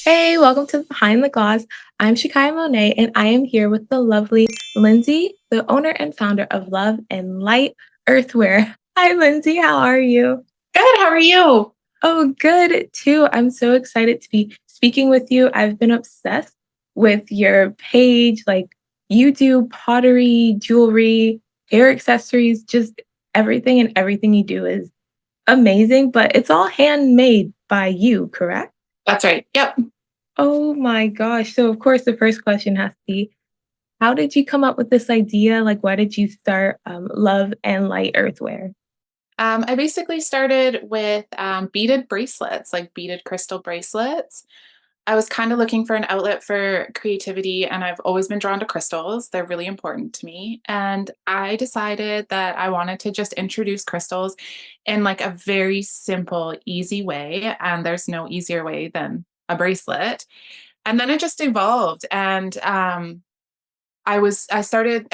Hey, welcome to Behind the Glass. I'm Shakaya Monet, and I am here with the lovely Lindsay, the owner and founder of Love and Light Earthware. Hi, Lindsay. How are you? Good, how are you? Oh, good too. I'm so excited to be speaking with you. I've been obsessed with your page. Like, you do pottery, jewelry, hair accessories, just everything, and everything you do is amazing, but it's all handmade by you, correct? That's right. Yep. Oh my gosh. So of course the first question has to be, how did you come up with this idea? Like why did you start Love and Light Earthwear? I basically started with beaded bracelets, like beaded crystal bracelets. I was kind of looking for an outlet for creativity, and I've always been drawn to crystals. They're really important to me. And I decided that I wanted to just introduce crystals in like a very simple, easy way. And there's no easier way than a bracelet. And then it just evolved. And I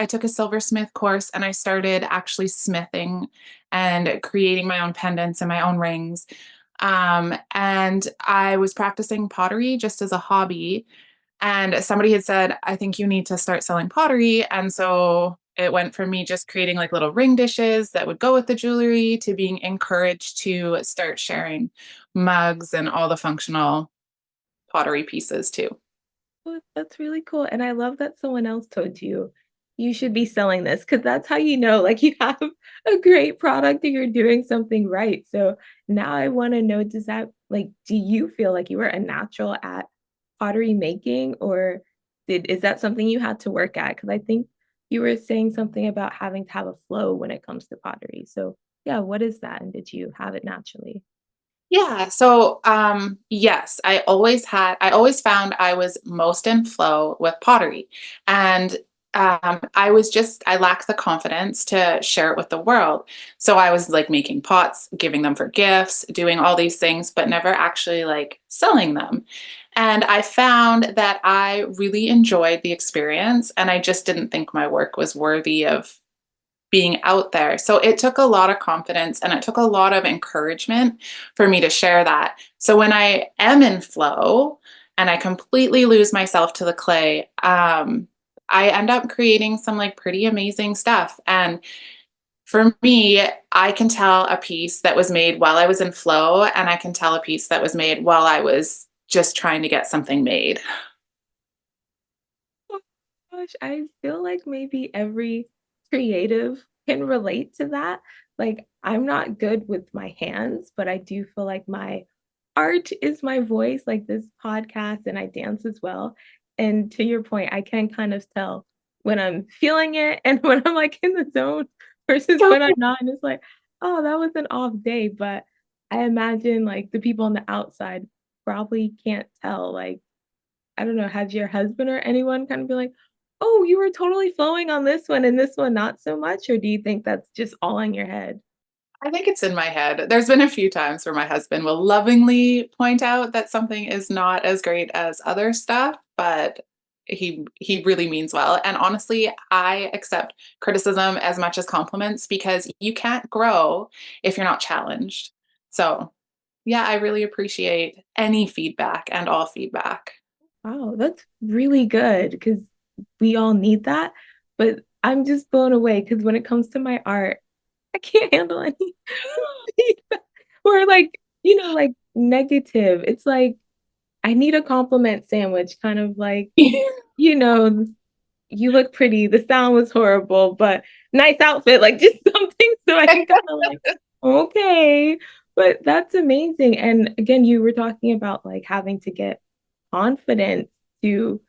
took a silversmith course and I started actually smithing and creating my own pendants and my own rings. And I was practicing pottery just as a hobby. And somebody had said, I think you need to start selling pottery. And so it went from me just creating like little ring dishes that would go with the jewelry to being encouraged to start sharing mugs and all the functional pottery pieces too. Oh, that's really cool. And I love that someone else told you you should be selling this because that's how you know like you have a great product and you're doing something right. So now I want to know, does that like do you feel like you were a natural at pottery making or is that something you had to work at? Because I think you were saying something about having to have a flow when it comes to pottery. So yeah, what is that? And did you have it naturally? Yeah. Yes, I always found I was most in flow with pottery. And I lacked the confidence to share it with the world. So I was like making pots, giving them for gifts, doing all these things, but never actually like selling them. And I found that I really enjoyed the experience and I just didn't think my work was worthy of being out there. So it took a lot of confidence and it took a lot of encouragement for me to share that. So when I am in flow and I completely lose myself to the clay, I end up creating some like pretty amazing stuff. And for me, I can tell a piece that was made while I was in flow, and I can tell a piece that was made while I was just trying to get something made. Oh gosh, I feel like maybe every creative can relate to that. Like, I'm not good with my hands, but I do feel like my art is my voice, like this podcast, and I dance as well. And to your point, I can kind of tell when I'm feeling it and when I'm like in the zone versus when I'm not. And it's like, oh, that was an off day. But I imagine like the people on the outside probably can't tell. Like, I don't know, has your husband or anyone kind of be like, "Oh, you were totally flowing on this one and this one not so much," or do you think that's just all in your head? I think it's in my head. There's been a few times where my husband will lovingly point out that something is not as great as other stuff, but he really means well. And honestly, I accept criticism as much as compliments because you can't grow if you're not challenged. So, yeah, I really appreciate any feedback and all feedback. Wow, that's really good because we all need that, but I'm just blown away because when it comes to my art, I can't handle any feedback or, like, like, negative. It's like, I need a compliment sandwich, kind of like, you know, "You look pretty, the sound was horrible, but nice outfit," like, just something so I can kinda like, "Okay." But that's amazing, and again, you were talking about, like, having to get confidence to,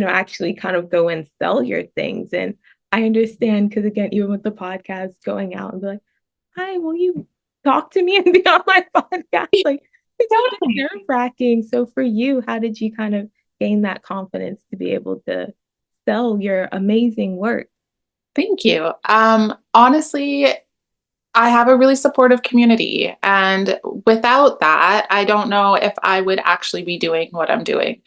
actually kind of go and sell your things, and I understand because again, even with the podcast, going out and be like, "Hi, will you talk to me and be on my podcast?" Like, it's a bit Totally. nerve-wracking, so for you, how did you kind of gain that confidence to be able to sell your amazing work? Thank you. Honestly, I have a really supportive community. And without that, I don't know if I would actually be doing what I'm doing.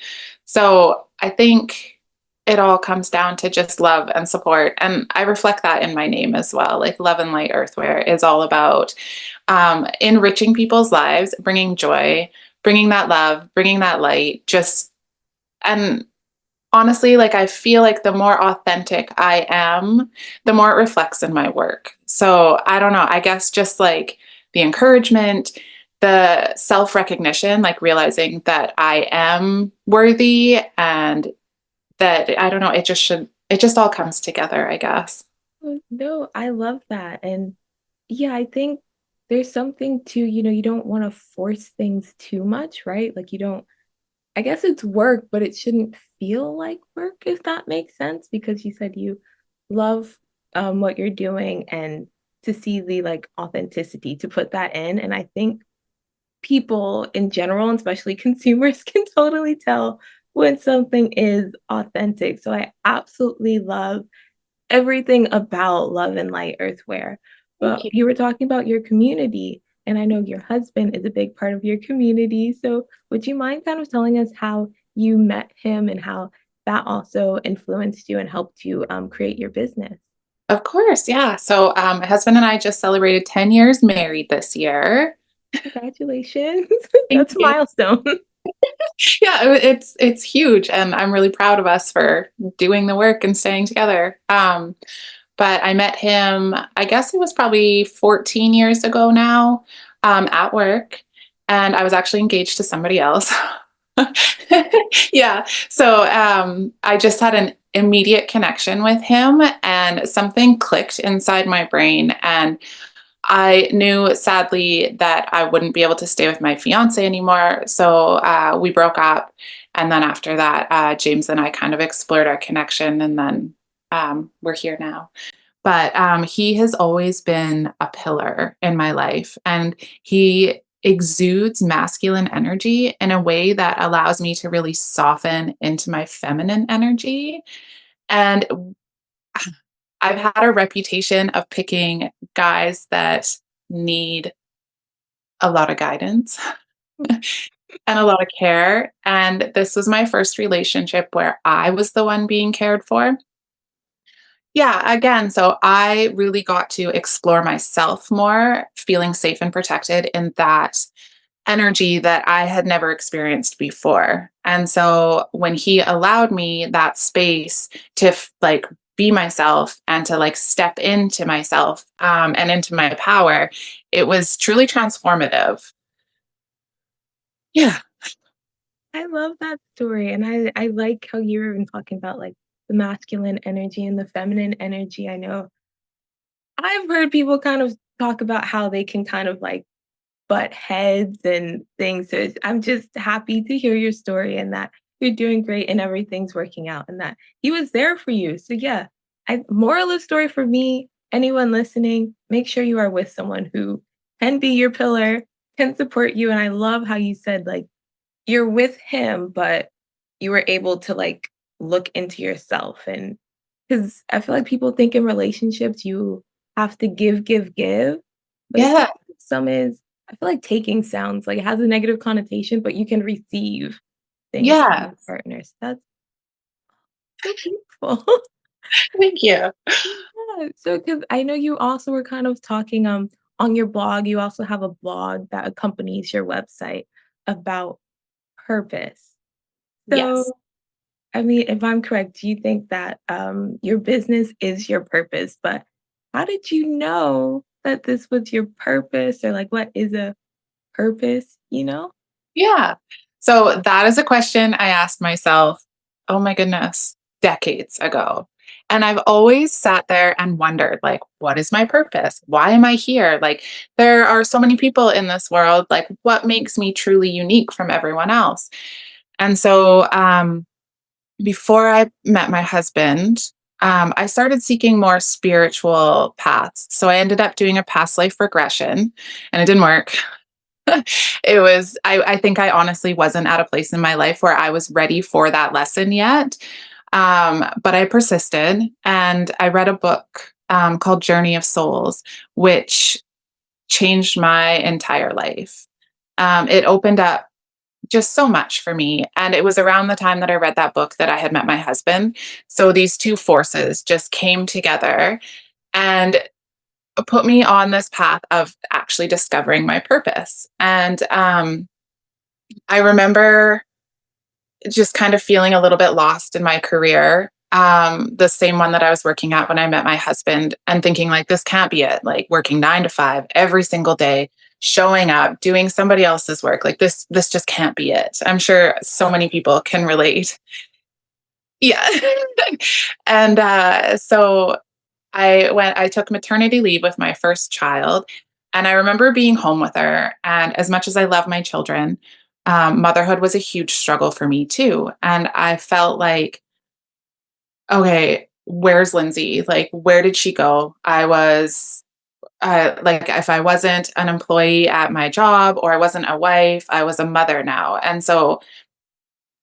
So I think it all comes down to just love and support. And I reflect that in my name as well. Like Love and Light Earthware is all about enriching people's lives, bringing joy, bringing that love, bringing that light, just, and honestly, like I feel like the more authentic I am, the more it reflects in my work. So I don't know, I guess just like the encouragement, the self recognition, like realizing that I am worthy and that I don't know, it just all comes together, I guess. No, I love that. And yeah, I think there's something to, you don't want to force things too much, right? Like you don't, I guess it's work, but it shouldn't feel like work, if that makes sense, because you said you love what you're doing and to see the like authenticity to put that in. And I think people in general, and especially consumers, can totally tell when something is authentic. So I absolutely love everything about Love and Light Earthware. Thank But you. you were talking about your community, and I know your husband is a big part of your community. So would you mind kind of telling us how you met him and how that also influenced you and helped you create your business? Of course, yeah. So my husband and I just celebrated 10 years married this year. Congratulations. Thank That's a you. milestone. Yeah, it's huge, and I'm really proud of us for doing the work and staying together. But I met him, I guess it was probably 14 years ago now, at work, and I was actually engaged to somebody else. Yeah, so I just had an immediate connection with him, and something clicked inside my brain, and I knew sadly that I wouldn't be able to stay with my fiance anymore. So we broke up. And then after that, James and I kind of explored our connection, and then we're here now. But he has always been a pillar in my life, and he exudes masculine energy in a way that allows me to really soften into my feminine energy. And I've had a reputation of picking guys that need a lot of guidance and a lot of care. And this was my first relationship where I was the one being cared for. Yeah, again, so I really got to explore myself more, feeling safe and protected in that energy that I had never experienced before. And so when he allowed me that space to like be myself and to like step into myself and into my power, it was truly transformative. Yeah. I love that story. And I like how you were even talking about like the masculine energy and the feminine energy. I know I've heard people kind of talk about how they can kind of like butt heads and things. So I'm just happy to hear your story and that you're doing great and everything's working out and that he was there for you. So yeah, moral of the story for me, anyone listening, make sure you are with someone who can be your pillar, can support you. And I love how you said like you're with him, but you were able to like look into yourself. And because I feel like people think in relationships you have to give, give, give. But I feel Yeah. like some is, I feel like taking sounds like it has a negative connotation, but you can receive things from Yeah. your partners. That's so beautiful. Thank you. Yeah. So, because I know you also were kind of talking on your blog, you also have a blog that accompanies your website about purpose. Yes. So, I mean, if I'm correct, do you think that your business is your purpose? But how did you know that this was your purpose, or like what is a purpose? You know? Yeah. So that is a question I asked myself, oh my goodness, decades ago. And I've always sat there and wondered, like, what is my purpose? Why am I here? Like, there are so many people in this world. Like, what makes me truly unique from everyone else? And so, before I met my husband, I started seeking more spiritual paths. So I ended up doing a past life regression, and it didn't work. I think I honestly wasn't at a place in my life where I was ready for that lesson yet. But I persisted, and I read a book called Journey of Souls, which changed my entire life. It opened up just so much for me. And it was around the time that I read that book that I had met my husband. So these two forces just came together and put me on this path of actually discovering my purpose. And I remember just kind of feeling a little bit lost in my career. The same one that I was working at when I met my husband, and thinking like, this can't be it. Like working 9 to 5 every single day, showing up, doing somebody else's work. Like this just can't be it. I'm sure so many people can relate. Yeah. And so I took maternity leave with my first child. And I remember being home with her. And as much as I love my children, motherhood was a huge struggle for me too. And I felt like, okay, where's Lindsay? Like, where did she go? I was like, if I wasn't an employee at my job or I wasn't a wife, I was a mother now. And so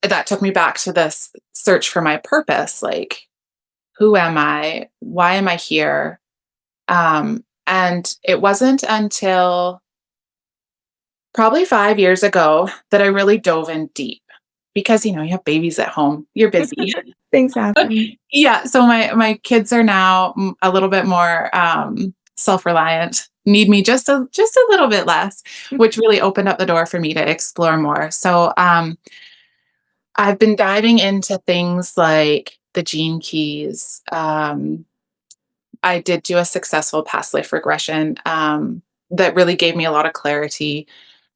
that took me back to this search for my purpose. Like, who am I? Why am I here? And it wasn't until probably 5 years ago that I really dove in deep because, you have babies at home, you're busy. Things happen. Yeah. So my kids are now a little bit more self-reliant, need me just a little bit less, which really opened up the door for me to explore more. So I've been diving into things like the gene keys. I did do a successful past life regression that really gave me a lot of clarity.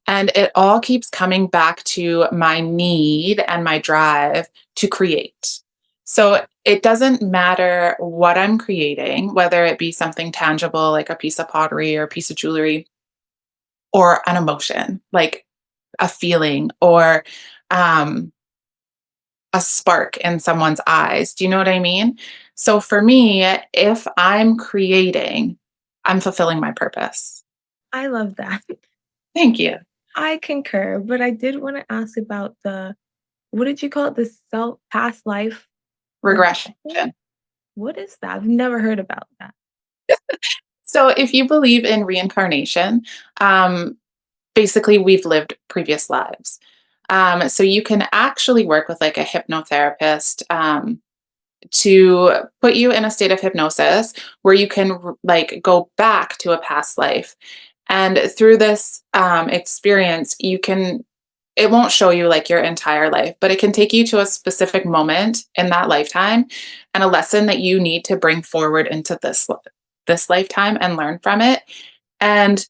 And it all keeps coming back to my need and my drive to create. So it doesn't matter what I'm creating, whether it be something tangible like a piece of pottery or a piece of jewelry, or an emotion like a feeling, or um, a spark in someone's eyes. Do you know what I mean? So for me, if I'm creating, I'm fulfilling my purpose. I love that. Thank you. I concur, but I did want to ask about the what did you call it? The self past life Regression. regression? What is that? I've never heard about that. So if you believe in reincarnation, um, basically we've lived previous lives. So you can actually work with like a hypnotherapist to put you in a state of hypnosis where you can like go back to a past life. And through this experience, it won't show you like your entire life, but it can take you to a specific moment in that lifetime and a lesson that you need to bring forward into this lifetime and learn from it. And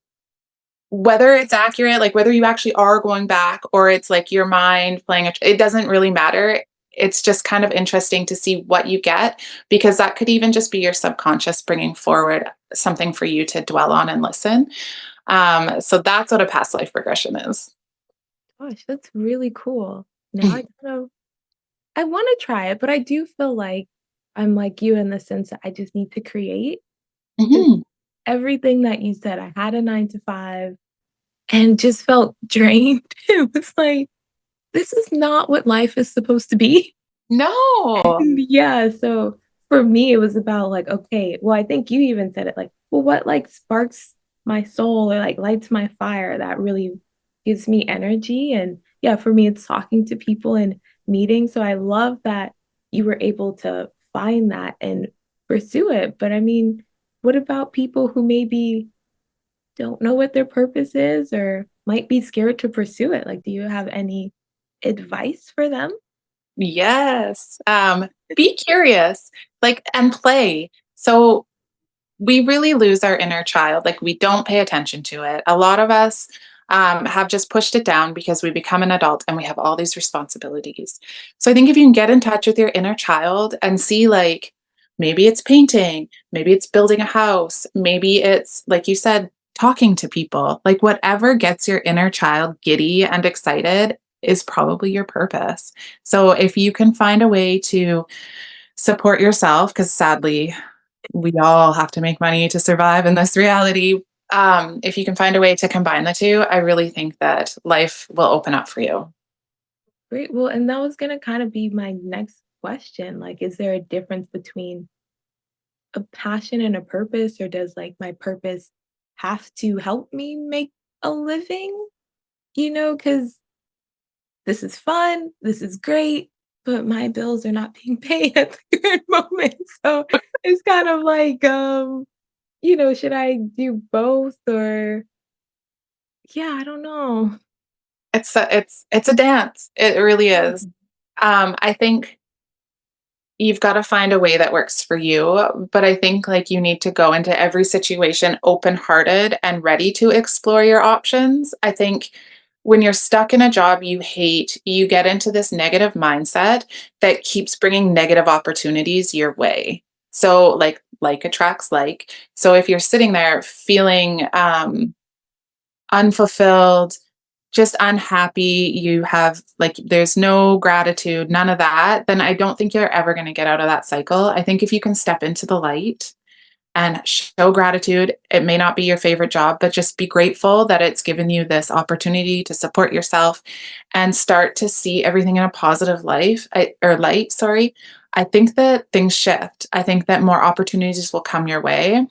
whether it's accurate, like whether you actually are going back or it's like your mind playing it doesn't really matter. It's just kind of interesting to see what you get, because that could even just be your subconscious bringing forward something for you to dwell on and listen. So that's what a past life regression is. Gosh, that's really cool. Now I want to try it, but I do feel like I'm like you in the sense that I just need to create 'cause Mhm. everything that you said. I had a 9 to 5 and just felt drained. It was like, this is not what life is supposed to be. No. Yeah, so for me, it was about like, okay, well, I think you even said it like, well, what like sparks my soul or like lights my fire that really gives me energy. And yeah, for me, it's talking to people and meeting. So I love that you were able to find that and pursue it. But I mean, what about people who maybe don't know what their purpose is or might be scared to pursue it? Like, do you have any advice for them? Yes. Be curious, like, and play. So we really lose our inner child. Like we don't pay attention to it. A lot of us have just pushed it down because we become an adult and we have all these responsibilities. So I think if you can get in touch with your inner child and see, like, maybe it's painting, maybe it's building a house, maybe it's, like you said, talking to people, like whatever gets your inner child giddy and excited is probably your purpose. So if you can find a way to support yourself, because sadly, we all have to make money to survive in this reality. If you can find a way to combine the two, I really think that life will open up for you. Great. Well, and that was gonna kind of be my next question. Like, is there a difference between a passion and a purpose, or does like my purpose have to help me make a living? Because this is fun, this is great, but my bills are not being paid at the current moment. So it's kind of like, should I do both or yeah, I don't know. It's a dance. It really is. I think you've got to find a way that works for you, but I think like you need to go into every situation open-hearted and ready to explore your options. I think when you're stuck in a job you hate, you get into this negative mindset that keeps bringing negative opportunities your way. So like attracts like. So if you're sitting there feeling unfulfilled, just unhappy, you have like there's no gratitude, none of that, then I don't think you're ever going to get out of that cycle. I think if you can step into the light and show gratitude, it may not be your favorite job, but just be grateful that it's given you this opportunity to support yourself and start to see everything in a positive light, sorry. I think that things shift. I think that more opportunities will come your way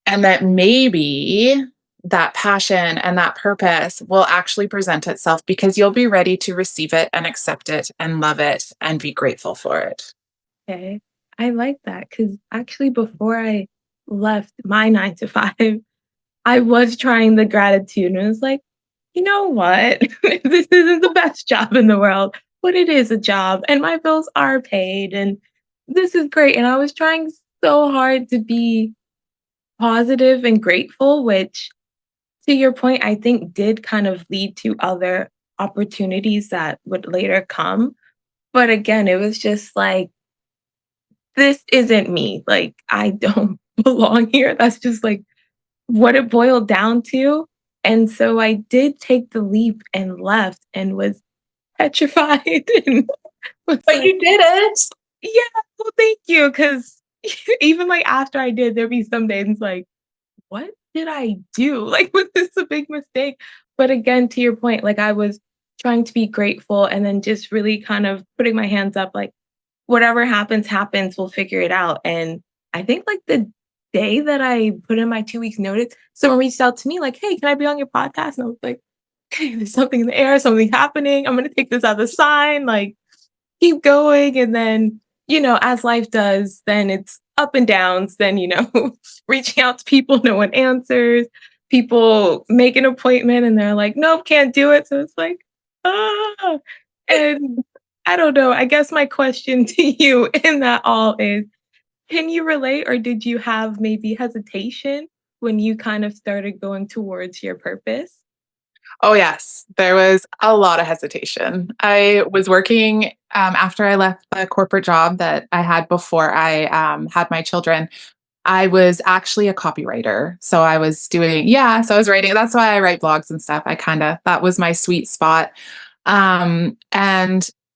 and that maybe that passion and that purpose will actually present itself because you'll be ready to receive it and accept it and love it and be grateful for it. Okay. I like that because actually, before I left my 9 to 5, I was trying the gratitude and it was like, you know what? This isn't the best job in the world, but it is a job and my bills are paid and this is great. And I was trying so hard to be positive and grateful, which to your point, I think did kind of lead to other opportunities that would later come. But again, it was just like, this isn't me. Like, I don't belong here. That's just like what it boiled down to. And so I did take the leap and left and was petrified and was But like, you did it. yeah, well, thank you. Cause even like after I did, there'd be some days it's like, what did I do? Like, was this a big mistake? But again, to your point, like I was trying to be grateful and then just really kind of putting my hands up, like, whatever happens, happens, we'll figure it out. And I think like the day that I put in my 2 weeks notice, someone reached out to me like, hey, can I be on your podcast? And I was like, okay, there's something in the air, something happening. I'm gonna take this as a sign, like keep going. And then, as life does, then it's up and downs, then, reaching out to people, no one answers. People make an appointment and they're like, nope, can't do it. So it's like, ah. And I don't know. I guess my question to you in that all is, can you relate or did you have maybe hesitation when you kind of started going towards your purpose? Oh, yes. There was a lot of hesitation. I was working after I left the corporate job that I had before I had my children. I was actually a copywriter. So I was doing, yeah, so I was writing. That's why I write blogs and stuff. That was my sweet spot. And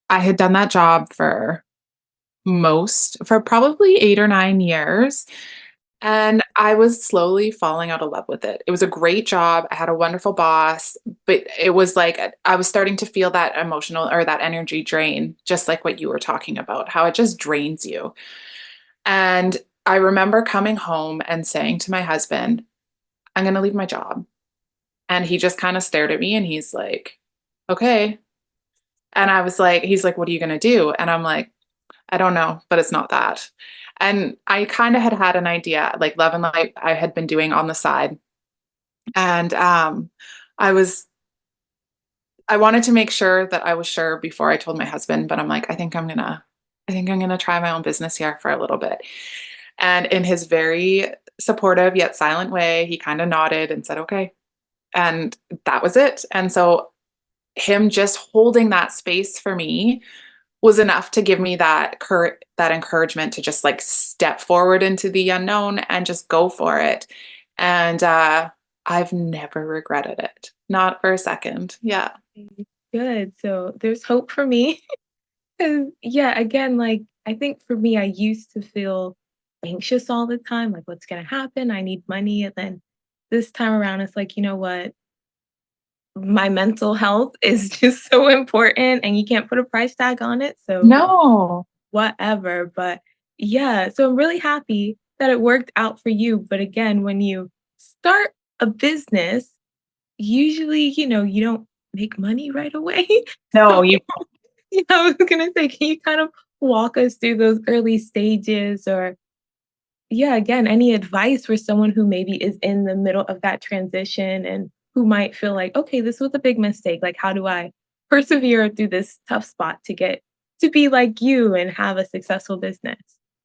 I had done that job for probably 8 or 9 years. And I was slowly falling out of love with it. It was a great job. I had a wonderful boss, but it was like I was starting to feel that emotional or that energy drain, just like what you were talking about, how it just drains you. And I remember coming home and saying to my husband, I'm going to leave my job. And he just kind of stared at me and he's like, okay. And I was like, he's like, what are you going to do? And I'm like, I don't know, but it's not that. And I kind of had an idea, like Love and Light I had been doing on the side. And I was I wanted to make sure that I was sure before I told my husband, but I'm like, I think I'm gonna try my own business here for a little bit. And in his very supportive yet silent way, he kind of nodded and said, okay. And that was it. And so him just holding that space for me was enough to give me that encouragement to just like step forward into the unknown and just go for it. And I've never regretted it. Not for a second. Yeah. Good. So there's hope for me. 'Cause, yeah, again, like, I think for me, I used to feel anxious all the time, like, "What's gonna happen? I need money," and then this time around, it's like, "You know what? My mental health is just so important, and you can't put a price tag on it, so No. whatever." But, yeah, so I'm really happy that it worked out for you, but again, when you start a business, usually, you don't make money right away. No, So you yeah, I was gonna say, can you kind of walk us through those early stages or yeah, again, any advice for someone who maybe is in the middle of that transition and who might feel like, okay, this was a big mistake. Like, how do I persevere through this tough spot to get to be like you and have a successful business?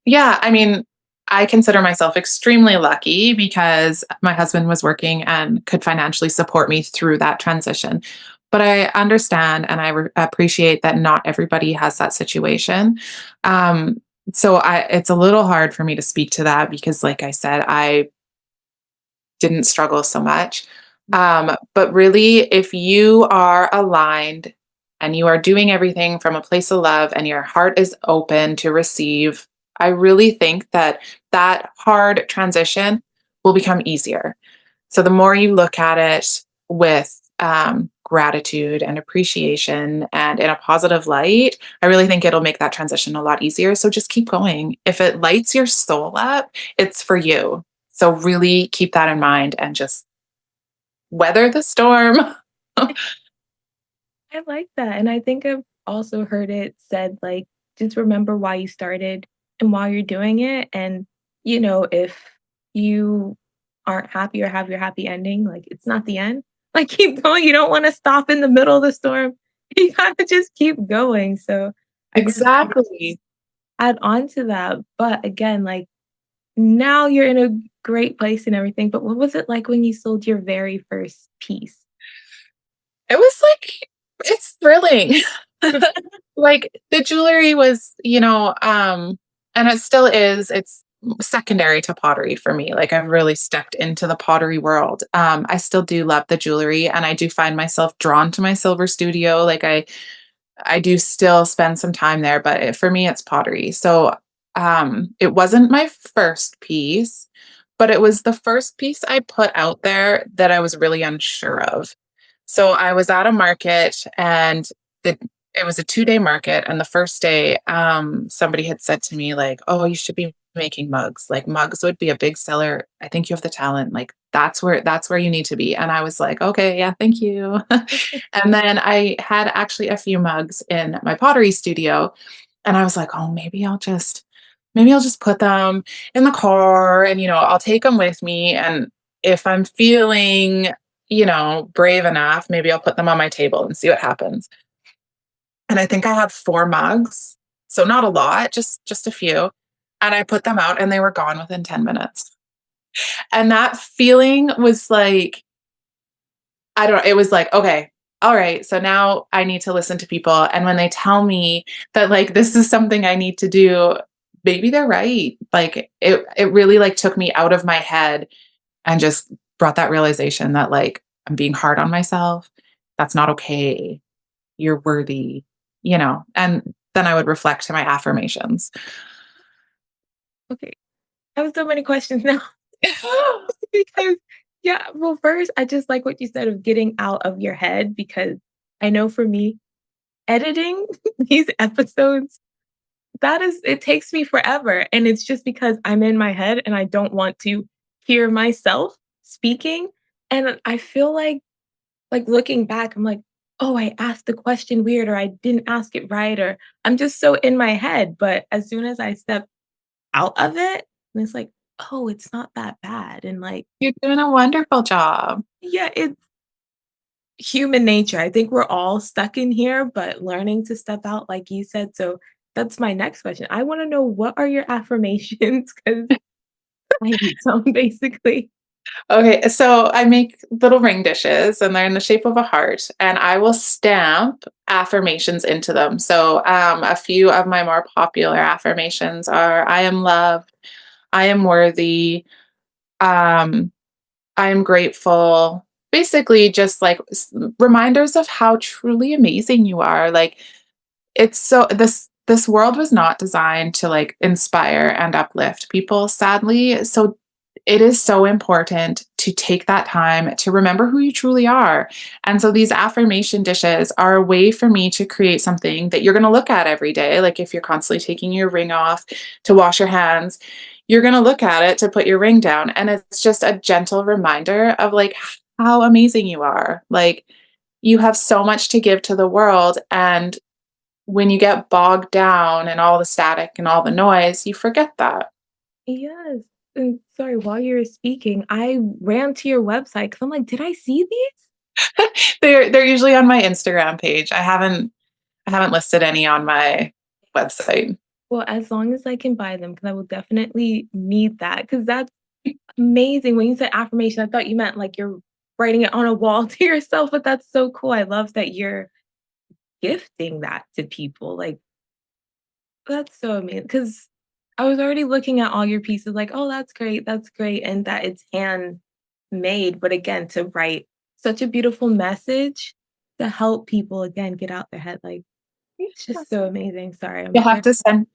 Yeah, I mean, I consider myself extremely lucky because my husband was working and could financially support me through that transition. But I understand and appreciate that not everybody has that situation. Um, it's a little hard for me to speak to that because, like I said, I didn't struggle so much. But really, if you are aligned and you are doing everything from a place of love and your heart is open to receive, I really think that that hard transition will become easier. So the more you look at it with gratitude and appreciation and in a positive light, I really think it'll make that transition a lot easier. So just keep going. If it lights your soul up, it's for you. So really keep that in mind and just weather the storm. I like that, and I think I've also heard it said, like, just remember why you started and why you're doing it, and, if you aren't happy or have your happy ending, like, it's not the end. Like, keep going, you don't wanna stop in the middle of the storm. You gotta just keep going, so I guess I'll Exactly. add on to that, but again, like, now you're in a great place and everything, but what was it like when you sold your very first piece? It was like it's thrilling. Like, the jewelry was, and it still is, it's secondary to pottery for me. Like, I've really stepped into the pottery world. I still do love the jewelry, and I do find myself drawn to my silver studio. Like, I do still spend some time there, but for me, it's pottery. So, it wasn't my first piece, but it was the first piece I put out there that I was really unsure of. So I was at a market and the it was a 2-day market, and the first day, somebody had said to me, like, "Oh, you should be making mugs. Like, mugs would be a big seller. I think you have the talent. Like, that's where you need to be." And I was like, "Okay, yeah, thank you." And then I had actually a few mugs in my pottery studio, and I was like, "Oh, maybe I'll just put them in the car and, I'll take them with me, and if I'm feeling, brave enough, maybe I'll put them on my table and see what happens." And I think I had 4 mugs, so not a lot, just a few, and I put them out and they were gone within 10 minutes. And that feeling was like, I don't know, it was like, "Okay, all right, so now I need to listen to people, and when they tell me that, like, this is something I need to do, maybe they're right." Like, it really, like, took me out of my head and just brought that realization that, like, I'm being hard on myself. That's not okay. You're worthy, and then I would reflect to my affirmations. Okay. I have so many questions now because yeah, well, first, I just like what you said of getting out of your head because I know for me, editing these episodes, it takes me forever. And it's just because I'm in my head and I don't want to hear myself speaking. And I feel like looking back, I'm like, oh, I asked the question weird or I didn't ask it right, or I'm just so in my head. But as soon as I step out of it, and it's like, "Oh, it's not that bad," and, like, You're doing a wonderful job. yeah, it's human nature. I think we're all stuck in here, but learning to step out like you said, so that's my next question. I wanna know what are your affirmations because I need some, basically. Okay, so I make little ring dishes and they're in the shape of a heart, and I will stamp affirmations into them. So, a few of my more popular affirmations are I am loved, I am worthy, um, I am grateful. Basically, just like reminders of how truly amazing you are. Like, it's so this world was not designed to, like, inspire and uplift people, sadly, so it is so important to take that time to remember who you truly are, and so these affirmation dishes are a way for me to create something that you're gonna look at every day, like, if you're constantly taking your ring off to wash your hands, you're gonna look at it to put your ring down, and it's just a gentle reminder of, like, how amazing you are, like, you have so much to give to the world, and when you get bogged down in all the static and all the noise, you forget that. Yes. And sorry, while you were speaking, I ran to your website because I'm like, did I see these? They're usually on my Instagram page. I haven't listed any on my website. Well, as long as I can buy them, because I will definitely need that. Because that's amazing. When you said affirmation, I thought you meant like you're writing it on a wall to yourself, but that's so cool. I love that you're gifting that to people. Like, that's so amazing. Because I was already looking at all your pieces, like, oh, that's great, and that it's handmade. But again, to write such a beautiful message to help people again get out their head, like, it's just so amazing. Sorry, I'm You'll have very to send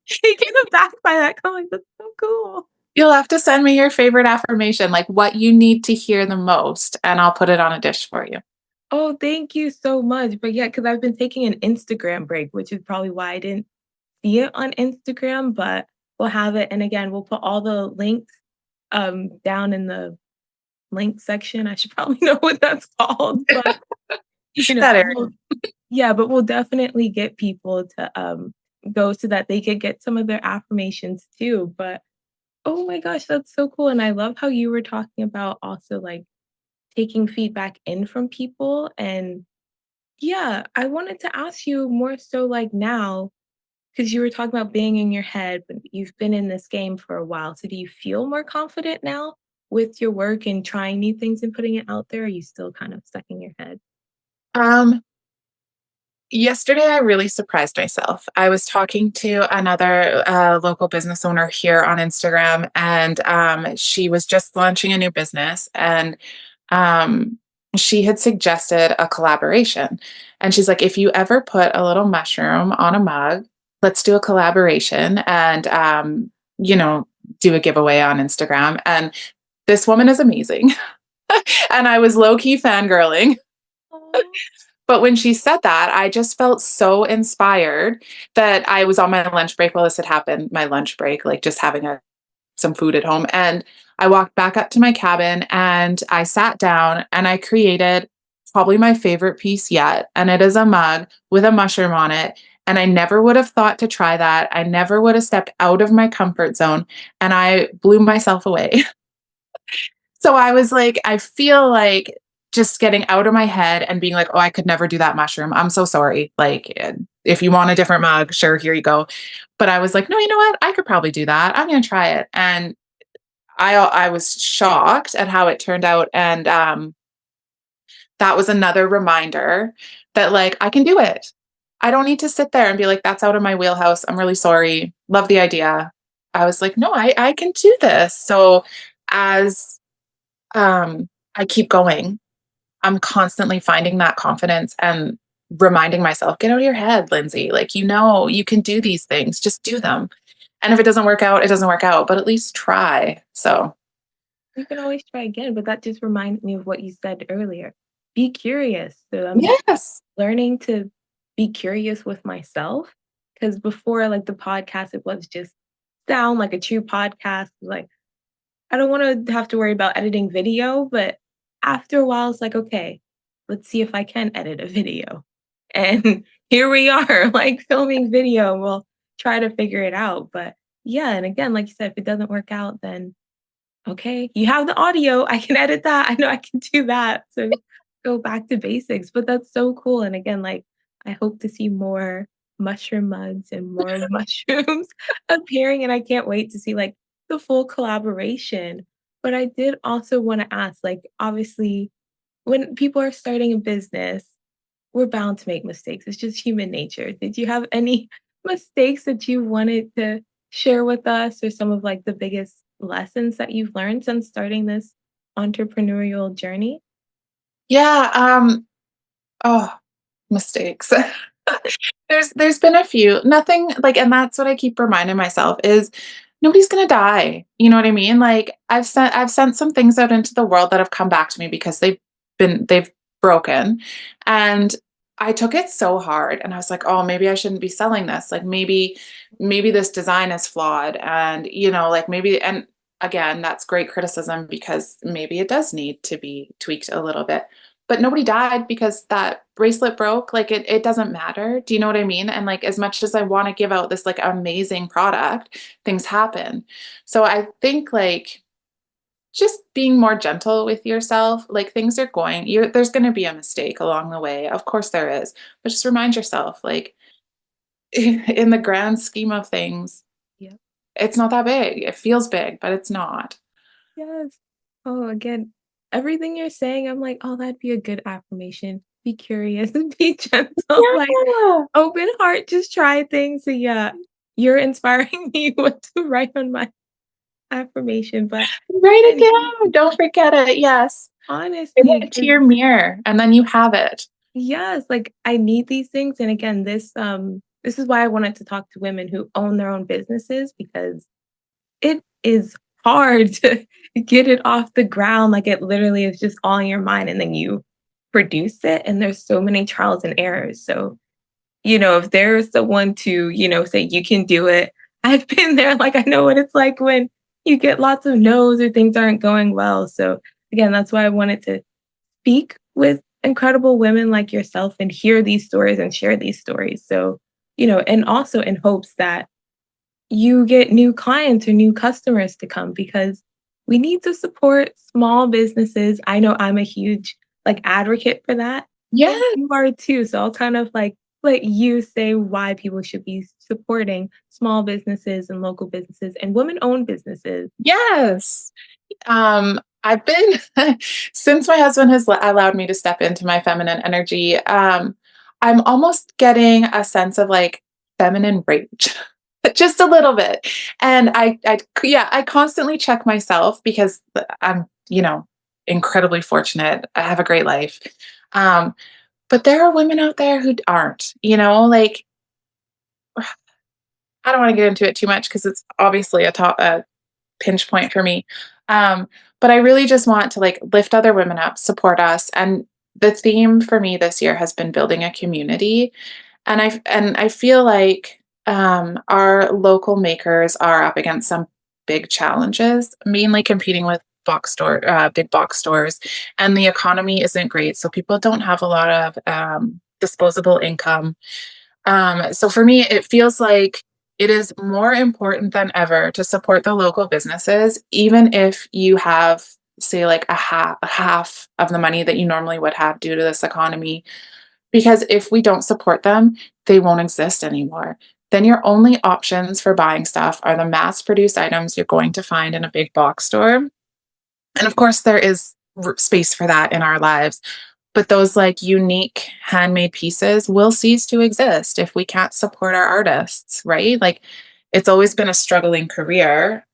taken aback by that. I'm like, that's so cool. you'll have to send me your favorite affirmation, like what you need to hear the most, and I'll put it on a dish for you. Oh, thank you so much. But yeah, because I've been taking an Instagram break, which is probably why I didn't see it on Instagram, but we'll have it. And again, we'll put all the links down in the link section. I should probably know what that's called, but That area. yeah, but we'll definitely get people to go so that they could get some of their affirmations too. But oh my gosh, that's so cool. And I love how you were talking about also like taking feedback in from people. And yeah, I wanted to ask you more so like now, because you were talking about being in your head, but you've been in this game for a while. So do you feel more confident now with your work and trying new things and putting it out there? Or are you still kind of stuck in your head? Um, Yesterday, I really surprised myself. I was talking to another local business owner here on Instagram, and she was just launching a new business, and um, she had suggested a collaboration. And she's like, if you ever put a little mushroom on a mug, let's do a collaboration and, do a giveaway on Instagram. And this woman is amazing. And I was low key fangirling. Oh, But when she said that, I just felt so inspired that I was on my lunch break while this had happened, my lunch break, like just having some food at home. And I walked back up to my cabin and I sat down and I created probably my favorite piece yet. And it is a mug with a mushroom on it. And I never would have thought to try that. I never would have stepped out of my comfort zone. And I blew myself away. So I was like, I feel like just getting out of my head and being like, "Oh, I could never do that mushroom. I'm so sorry. Like, if you want a different mug, sure, here you go." But I was like, "No, you know what? I could probably do that. I'm gonna try it." And I was shocked at how it turned out, and that was another reminder that like I can do it. I don't need to sit there and be like, "That's out of my wheelhouse. I'm really sorry. Love the idea." I was like, "No, I can do this." So as I keep going, I'm constantly finding that confidence and reminding myself, get out of your head, Lindsay. Like, you can do these things, just do them. And if it doesn't work out, it doesn't work out, but at least try. So, you can always try again, but that just reminds me of what you said earlier. Be curious. So I'm yes. learning to be curious with myself because before, like the podcast, it was just sound like a true podcast. Like, I don't want to have to worry about editing video, but after a while, it's like, okay, let's see if I can edit a video. And here we are, like filming video. We'll try to figure it out. But yeah, and again, like you said, if it doesn't work out, then okay, you have the audio. I can edit that. I know I can do that. So go back to basics. But that's so cool. And again, like I hope to see more mushroom mugs and more mushrooms appearing. And I can't wait to see like the full collaboration. But I did also want to ask, like, obviously, when people are starting a business, we're bound to make mistakes. It's just human nature. Did you have any mistakes that you wanted to share with us or some of like the biggest lessons that you've learned since starting this entrepreneurial journey? Yeah. Oh, mistakes. There's been a few. Nothing like, and that's what I keep reminding myself is nobody's gonna die. You know what I mean? Like I've sent some things out into the world that have come back to me because they've broken. And I took it so hard and I was like, oh, maybe I shouldn't be selling this. Like maybe this design is flawed. And like maybe and again, that's great criticism because maybe it does need to be tweaked a little bit. but nobody died because that bracelet broke. Like it doesn't matter. Do you know what I mean? And like as much as I want to give out this like amazing product, things happen. So I think like just being more gentle with yourself, like things are going, there's going to be a mistake along the way. Of course there is. But just remind yourself like in the grand scheme of things, Yeah. it's not that big. It feels big, but it's not. Yes. Oh, again, everything you're saying, I'm like, "Oh, that'd be a good affirmation. Be curious and be gentle." Like, Yeah. open heart, just try things. So, yeah, you're inspiring me what to write on my affirmation, but Write it and down. Don't forget it. Yes. Give honestly, it to 'cause your mirror and then you have it. yes, like, I need these things, and again, this is why I wanted to talk to women who own their own businesses because it is hard to get it off the ground, like, it literally is just all in your mind, and then you produce it, and there's so many trials and errors, so, if there's someone to, say, "You can do it," I've been there, like, I know what it's like when you get lots of no's or things aren't going well, so, again, that's why I wanted to speak with incredible women like yourself and hear these stories and share these stories, so, and also in hopes that you get new clients or new customers to come because we need to support small businesses. I know I'm a huge like advocate for that, and Yes. you are too. So I'll kind of like let you say why people should be supporting small businesses and local businesses and women-owned businesses. Yes. I've been since my husband has allowed me to step into my feminine energy, I'm almost getting a sense of like feminine rage, just a little bit. And yeah, I constantly check myself because I'm, incredibly fortunate. I have a great life. Um, but there are women out there who aren't, like I don't want to get into it too much because it's obviously a pinch point for me. Um, but I really just want to like lift other women up, support us. And the theme for me this year has been building a community. And I feel like our local makers are up against some big challenges, mainly competing with big box stores, and the economy isn't great. So people don't have a lot of disposable income. So for me, it feels like it is more important than ever to support the local businesses, even if you have, say, like a half of the money that you normally would have due to this economy. Because if we don't support them, they won't exist anymore. Then your only options for buying stuff are the mass produced items you're going to find in a big box store. And of course, there is space for that in our lives. But those like unique handmade pieces will cease to exist if we can't support our artists, right? Like it's always been a struggling career.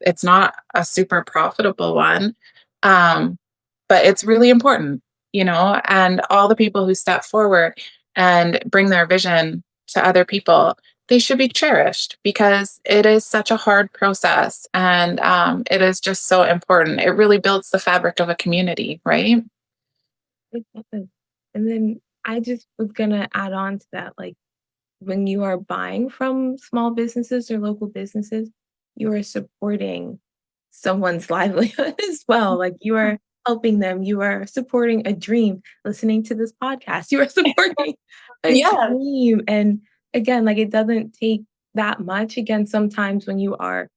It's not a super profitable one. Um, but it's really important, and all the people who step forward and bring their vision to other people, they should be cherished because it is such a hard process and it is just so important. It really builds the fabric of a community, right? It does. And then I just was gonna add on to that, like when you are buying from small businesses or local businesses, you are supporting someone's livelihood as well. Like you are helping them, you are supporting a dream. Listening to this podcast, you are supporting a Yeah. dream. And again, like it doesn't take that much. Again, sometimes when you are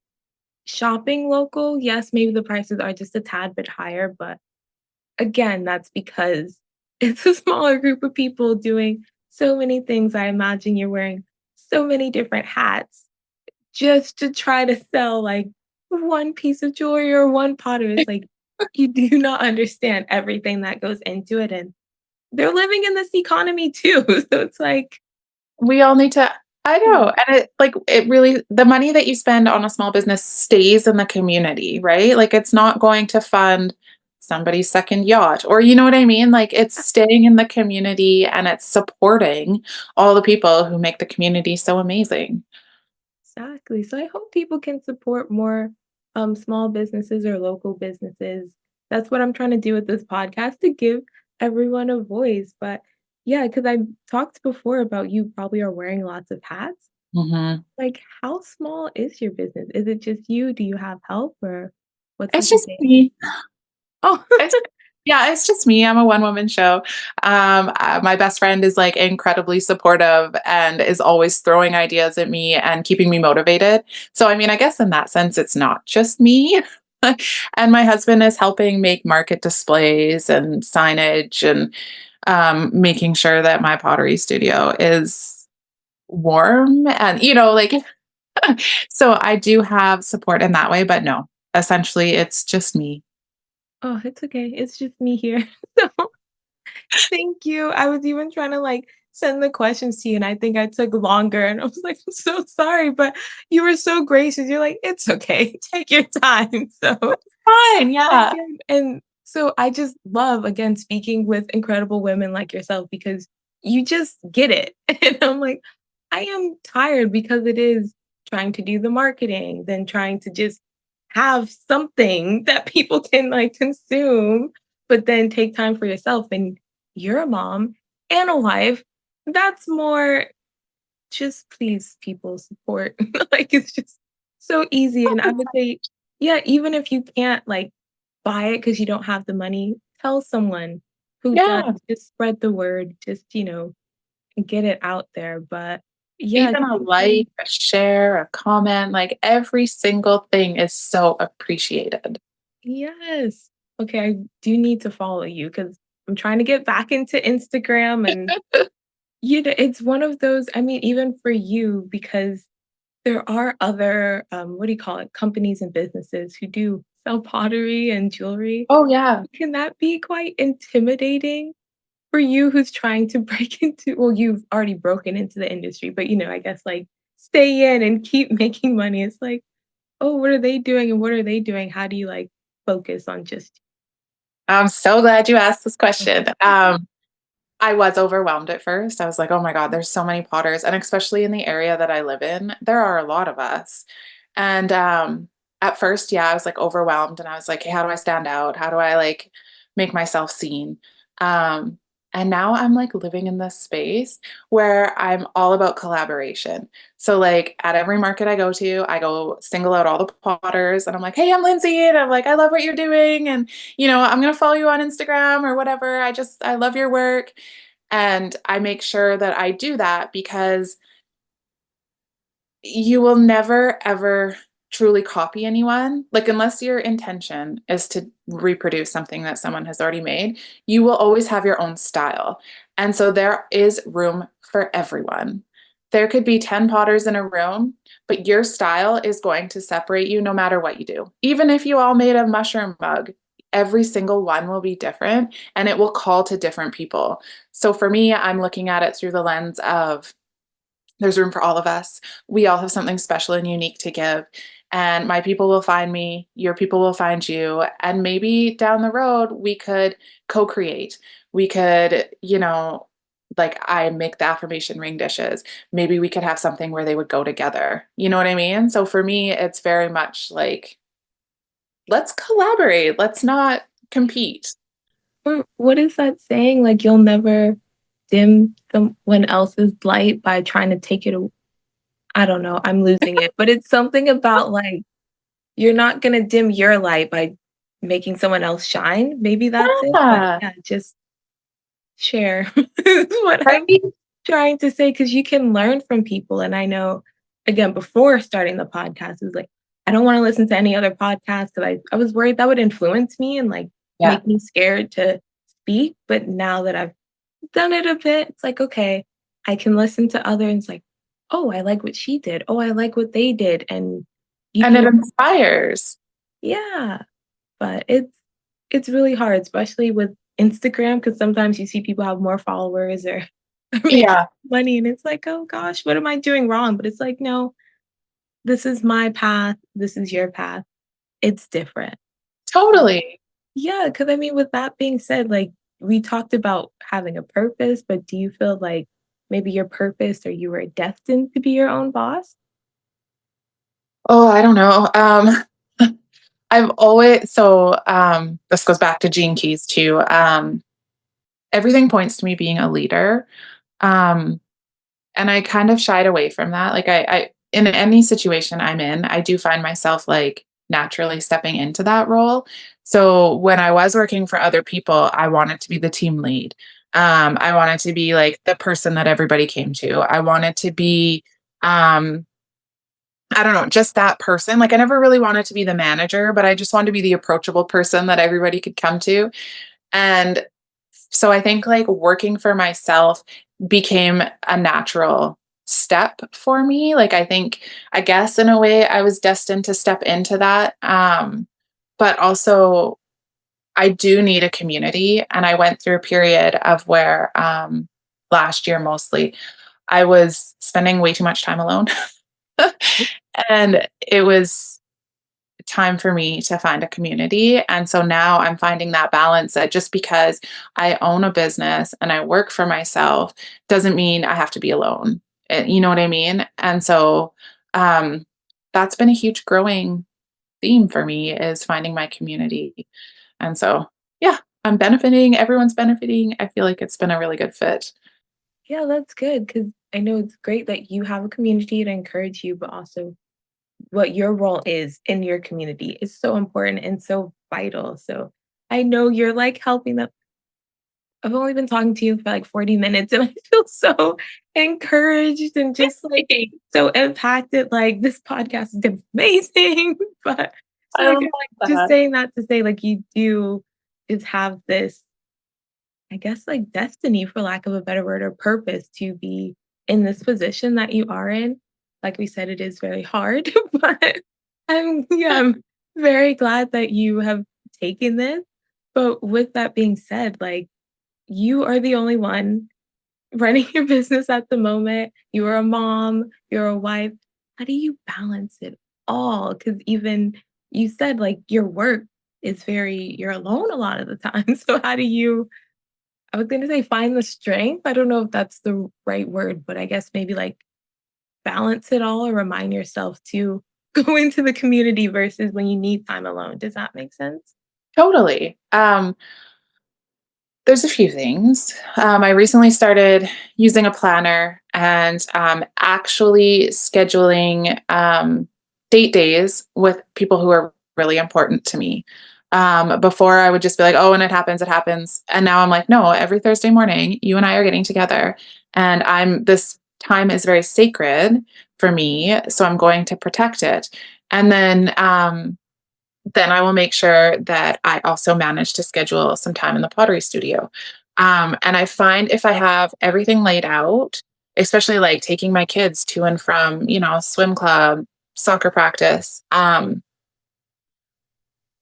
shopping local, yes, maybe the prices are just a tad bit higher, but again, that's because it's a smaller group of people doing so many things. I imagine you're wearing so many different hats just to try to sell like one piece of jewelry or one pottery. It's like you do not understand everything that goes into it. And they're living in this economy too. So it's like, We all need to I yeah, know, and it really the money that you spend on a small business stays in the community, right? Like, it's not going to fund somebody's second yacht, or you know what I mean? Like, it's staying in the community and it's supporting all the people who make the community so amazing. exactly. So I hope people can support more small businesses or local businesses. That's what I'm trying to do with this podcast to give everyone a voice. But yeah, because I talked before about you probably are wearing lots of hats. Mhm. Like, how small is your business? Is it just you? Do you have help or what's the It's just situation? me. Oh, It's Yeah, it's just me. I'm a one woman show. My best friend is like incredibly supportive and is always throwing ideas at me and keeping me motivated. So, I mean, I guess in that sense, it's not just me. And my husband is helping make market displays and signage and making sure that my pottery studio is warm and, like, so I do have support in that way, but no, essentially, it's just me. Oh, it's okay. It's just me here. So thank you. I was even trying to like send the questions to you, and I think I took longer. And I was like, I'm so sorry, but you were so gracious. You're like, it's okay. Take your time. So Fine. Yeah. again, and so I just love again speaking with incredible women like yourself because you just get it. And I'm like, I am tired because it is trying to do the marketing, then trying to just have something that people can like consume, but then take time for yourself. And you're a mom and a wife. That's more just please people support. Like it's just so easy. And I would say, yeah, even if you can't like buy it because you don't have the money, tell someone who does, Yeah. just spread the word, just, get it out there. But yeah, Even a keep getting like, a share, a comment, like every single thing is so appreciated. yes. Okay, I do need to follow you because I'm trying to get back into Instagram and it's one of those, I mean, even for you, because there are other, what do you call it, companies and businesses who do sell pottery and jewelry. Oh, yeah. Can that be quite intimidating for you who's trying to break into well, you've already broken into the industry, but, I guess, like, stay in and keep making money. It's like, "Oh, what are they doing and what are they doing?" How do you, like, focus on just I'm so glad you asked this question. Mhm. I was overwhelmed at first. I was like, "Oh my god, there's so many potters," and especially in the area that I live in, there are a lot of us. And, at first, yeah, I was, like, overwhelmed, and I was like, "Hey, how do I stand out? How do I, like, make myself seen?" Um, and now I'm, like, living in this space where I'm all about collaboration. So, like, at every market I go single out all the potters, and I'm like, "Hey, I'm Lindsay," and I'm like, "I love what you're doing, and, I'm gonna follow you on Instagram or whatever. I love your work." And I make sure that I do that because you will never ever truly copy anyone. Like, unless your intention is to reproduce something that someone has already made, you will always have your own style. And so there is room for everyone. There could be 10 potters in a room, but your style is going to separate you no matter what you do. Even if you all made a mushroom mug, every single one will be different and it will call to different people. So for me, I'm looking at it through the lens of there's room for all of us. We all have something special and unique to give. And my people will find me, your people will find you. And maybe down the road, we could co create. We could, like I make the affirmation ring dishes. Maybe we could have something where they would go together. You know what I mean? So for me, it's very much like, let's collaborate. Let's not compete. or what is that saying? Like, you'll never dim someone else's light by trying to take it aw I don't know, I'm losing it, but it's something about, like, you're not gonna dim your light by making someone else shine. Maybe that's it, but Yeah. yeah, just share is what I'm Right? trying to say because you can learn from people, and I know, again, before starting the podcast, it was like, I don't wanna listen to any other podcast because I was worried that would influence me and, like, Yeah. make me scared to speak, but now that I've done it a bit, it's like, okay, I can listen to others, like, "Oh, I like what she did. Oh, I like what they did," and you And it can inspires. yeah. But it's really hard, especially with Instagram, because sometimes you see people have more followers or are making Yeah, money, and it's like, "Oh gosh, what am I doing wrong?" But it's like, "No, this is my path. This is your path. It's different." But totally. yeah, because I mean, with that being said, like, we talked about having a purpose, but do you feel like maybe your purpose or you were destined to be your own boss? Oh, I don't know. I've always this goes back to Gene Keys too. Everything points to me being a leader. Um, and I kind of shied away from that. Like I in any situation I'm in, I do find myself like naturally stepping into that role. So when I was working for other people, I wanted to be the team lead. I wanted to be like the person that everybody came to. I wanted to be, um, I don't know, just that person. Like I never really wanted to be the manager, but I just wanted to be the approachable person that everybody could come to. And so I think like working for myself became a natural step for me. Like I think, I guess in a way I was destined to step into that. But also I do need a community. And I went through a period of where last year mostly I was spending way too much time alone. And it was time for me to find a community. And so now I'm finding that balance that just because I own a business and I work for myself doesn't mean I have to be alone. You know what I mean? And so um, that's been a huge growing theme for me is finding my community. And so, yeah, I'm benefiting. Everyone's benefiting. I feel like it's been a really good fit. Yeah, that's good because I know it's great that you have a community to encourage you, but also what your role is in your community is so important and so vital. So I know you're like helping them. I've only been talking to you for like 40 minutes and I feel so encouraged and just like so impacted. Like this podcast is gonna be amazing. But so I like like just that. saying that to say like you do just have this I guess, like, destiny, for lack of a better word, or purpose to be in this position that you are in. Like we said, it is very hard, but I'm very glad that you have taken this. But with that being said, like, you are the only one running your business at the moment. You are a mom, you're a wife. How do you balance it all? Because even you said, like, your work is very you're alone a lot of the time. So how do you I was gonna say find the strength. I don't know if that's the right word, but I guess maybe like balance it all or remind yourself to go into the community versus when you need time alone. Does that make sense? Totally. There's a few things. I recently started using a planner and actually scheduling date days with people who are really important to me. Before I would just be like, oh, when it happens, it happens. And now I'm like, no, every Thursday morning, you and I are getting together. And this time is very sacred for me. So I'm going to protect it. And then I will make sure that I also manage to schedule some time in the pottery studio. And I find if I have everything laid out, especially like taking my kids to and from, swim club, soccer practice,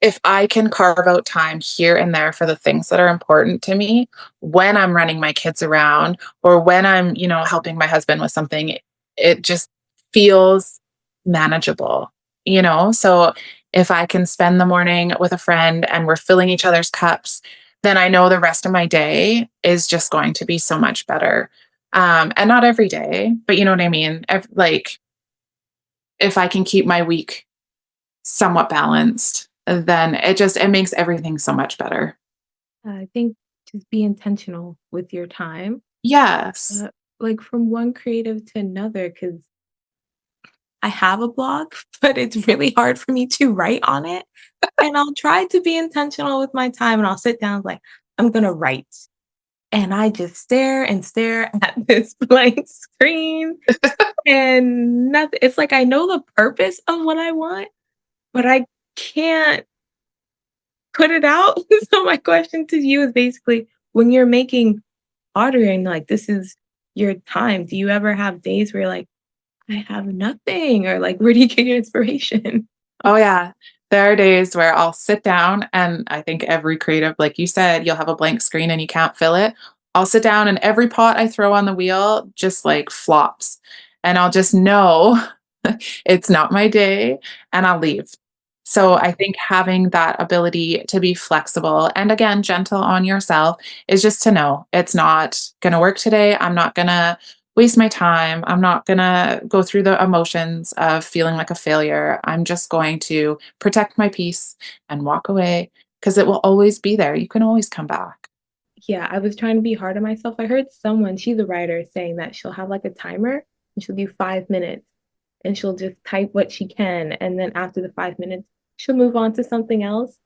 if I can carve out time here and there for the things that are important to me when I'm running my kids around or when I'm, helping my husband with something, it just feels manageable, So if I can spend the morning with a friend and we're filling each other's cups, then I know the rest of my day is just going to be so much better. And not every day, but you know what I mean? Like if I can keep my week somewhat balanced, then it makes everything so much better. I think just be intentional with your time, Yes. uh, like from one creative to another. Because I have a blog, but it's really hard for me to write on it. And I'll try to be intentional with my time and I'll sit down like, I'm gonna write. And I just stare and stare at this blank screen and nothing. It's like I know the purpose of what I want, but I can't put it out. So my question to you is basically when you're making pottery and like this is your time, do you ever have days where you're like, I have nothing? Or like, where do you get your inspiration? Oh, yeah. There are days where I'll sit down and I think every creative, like you said, you'll have a blank screen and you can't fill it. I'll sit down and every pot I throw on the wheel just like flops. And I'll just know it's not my day and I'll leave. So I think having that ability to be flexible and again, gentle on yourself is just to know it's not going to work today. I'm not going to waste my time. I'm not going to go through the emotions of feeling like a failure. I'm just going to protect my peace and walk away because it will always be there. You can always come back. Yeah, I was trying to be hard on myself. I heard someone, she's a writer, saying that she'll have like a timer and she'll do 5 minutes and she'll just type what she can. And then after the 5 minutes, she'll move on to something else.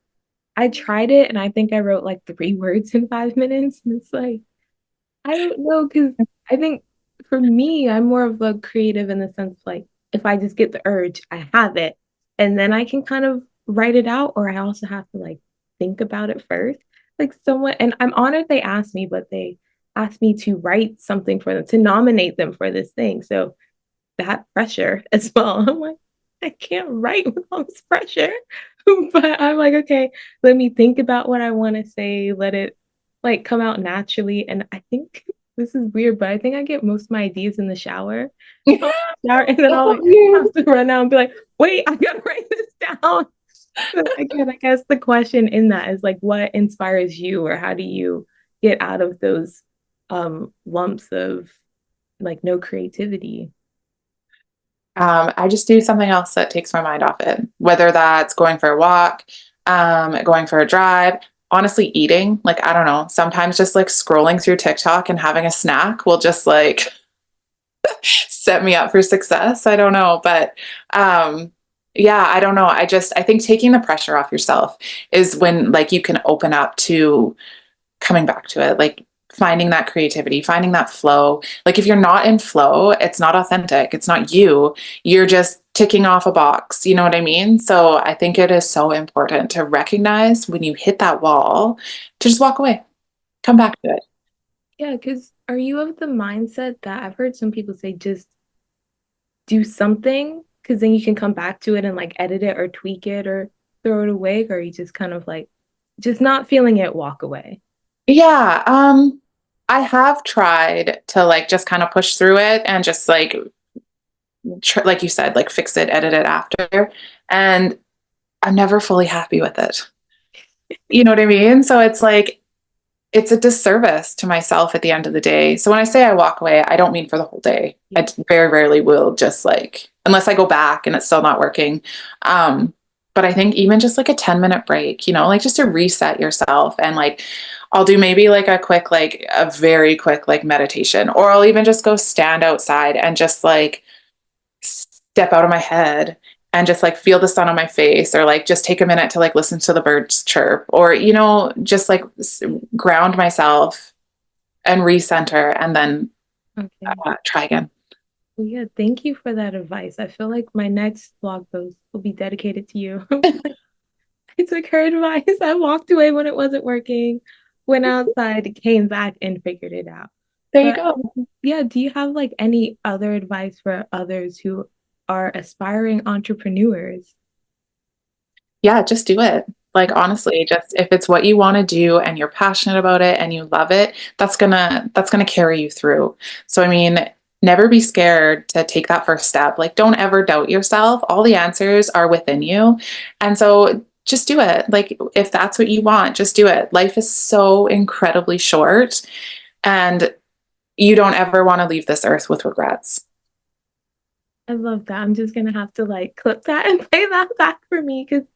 I tried it and I think I wrote like 3 words in 5 minutes. And it's like, I don't know, because I think for me, I'm more of a creative in the sense like if I just get the urge, I have it, and then I can kind of write it out, or I also have to like think about it first. Like someone, and I'm honored they asked me, but they asked me to write something for them, to nominate them for this thing. So that pressure as well. I'm like, I can't write with all this pressure. But I'm like, okay, let me think about what I want to say, let it like come out naturally. And I think this is weird, but I think I get most of my ideas in the shower. And then I'll Oh, like have you. to run out and be like, wait, I gotta write this down. So again, I guess the question in that is like what inspires you, or how do you get out of those lumps of like no creativity? I just do something else that takes my mind off it, whether that's going for a walk, going for a drive, honestly, eating. Like, I don't know, sometimes just like scrolling through TikTok and having a snack will just like set me up for success. I don't know. But yeah, I don't know. I think taking the pressure off yourself is when like you can open up to coming back to it, like finding that creativity, finding that flow. Like if you're not in flow, it's not authentic. It's not you. You're just ticking off a box. You know what I mean? So I think it is so important to recognize when you hit that wall to just walk away, come back to it. Yeah, because are you of the mindset that I've heard some people say just do something because then you can come back to it and like edit it or tweak it or throw it away, or are you just kind of like just not feeling it, walk away? Yeah, I have tried to like just kind of push through it and just like like you said, like fix it, edit it after. And I'm never fully happy with it. You know what I mean? So it's like it's a disservice to myself at the end of the day. So when I say I walk away, I don't mean for the whole day. Yeah. I very rarely will just like, unless I go back and it's still not working. Um, but I think even just like a 10-minute break, you know, like just to reset yourself and like, I'll do maybe like a quick, like a very quick like meditation, or I'll even just go stand outside and just like step out of my head and just like feel the sun on my face, or like just take a minute to like listen to the birds chirp, or you know just like ground myself and recenter and then Okay. try again. Well, yeah, thank you for that advice. I feel like my next blog post will be dedicated to you. I took her advice. I walked away when it wasn't working, went outside, came back, and figured it out. There you But go. yeah, do you have like any other advice for others who are aspiring entrepreneurs? Yeah, just do it. Like honestly, just if it's what you want to do and you're passionate about it and you love it, that's gonna carry you through. So I mean, never be scared to take that first step. Like don't ever doubt yourself. All the answers are within you. And so just do it. Like if that's what you want, just do it. Life is so incredibly short and you don't ever want to leave this earth with regrets. I love that. I'm just gonna have to like clip that and play that back for me because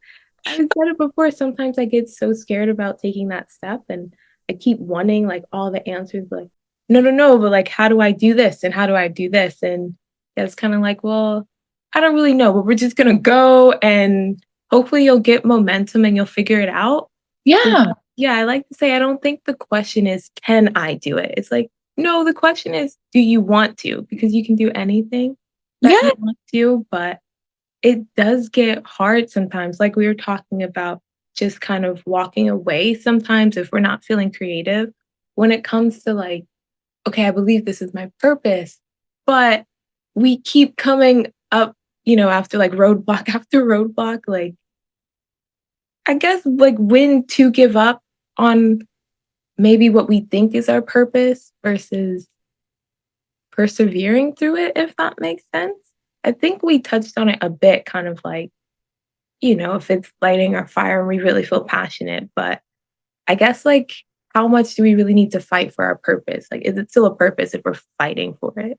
I've said it before. Sometimes I get so scared about taking that step and I keep wanting like all the answers, like, no, no, no, but like, how do I do this? And how do I do this? And it's kind of like, well, I don't really know, but we're just gonna go and hopefully you'll get momentum and you'll figure it out. Yeah. Yeah, I like to say I don't think the question is, can I do it? It's like, no, the question is, do you want to? Because you can do anything that you Yeah. want to, but it does get hard sometimes. Like we were talking about just kind of walking away sometimes if we're not feeling creative when it comes to like, okay, I believe this is my purpose, but we keep coming up, after like roadblock after roadblock, like I guess like when to give up on maybe what we think is our purpose versus persevering through it, if that makes sense. I think we touched on it a bit, kind of like, if it's lighting our fire and we really feel passionate, but I guess like how much do we really need to fight for our purpose? Like, is it still a purpose if we're fighting for it?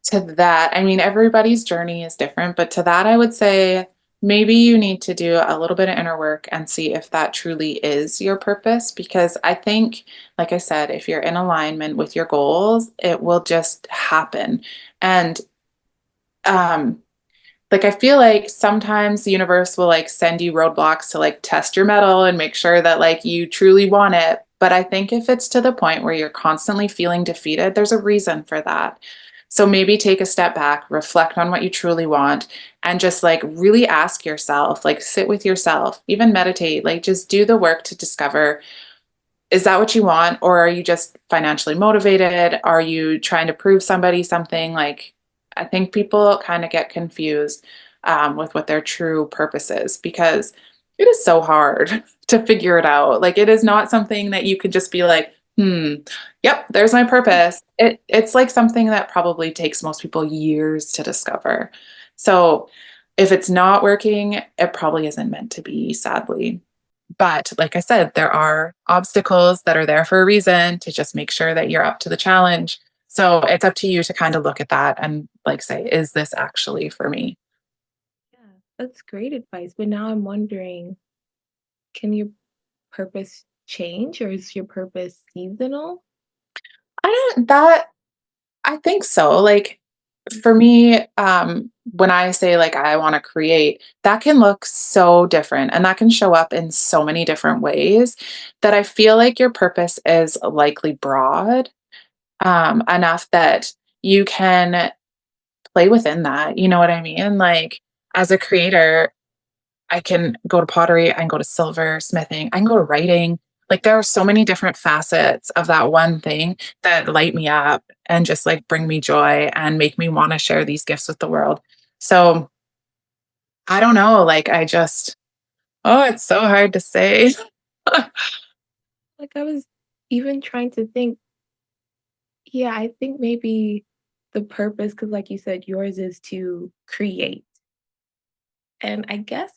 To that, I mean, everybody's journey is different, but to that, I would say maybe you need to do a little bit of inner work and see if that truly is your purpose. Because I think, like I said, if you're in alignment with your goals, it will just happen. And um, Like I feel like sometimes the universe will like send you roadblocks to like test your metal and make sure that like you truly want it. But I think if it's to the point where you're constantly feeling defeated, there's a reason for that. So maybe take a step back, reflect on what you truly want, and just like really ask yourself, like sit with yourself, even meditate, like just do the work to discover, is that what you want? Or are you just financially motivated? Are you trying to prove somebody something? Like, I think people kind of get confused with what their true purpose is because it is so hard to figure it out. Like, it is not something that you could just be like, yep, there's my purpose. It's like something that probably takes most people years to discover. So, if it's not working, it probably isn't meant to be, sadly. But like I said, there are obstacles that are there for a reason to just make sure that you're up to the challenge. So it's up to you to kind of look at that and like say, is this actually for me? Yeah, that's great advice. But now I'm wondering, can your purpose change or is your purpose seasonal? I don't that I think so. Like for me, when I say like I want to create, that can look so different and that can show up in so many different ways that I feel like your purpose is likely broad enough that you can play within that. You know what I mean? Like as a creator, I can go to pottery, I can go to silver smithing, I can go to writing. Like there are so many different facets of that one thing that light me up and just like bring me joy and make me want to share these gifts with the world. So I don't know. Like I just, oh, it's so hard to say. Like I was even trying to think, yeah, I think maybe the purpose, because like you said, yours is to create. And I guess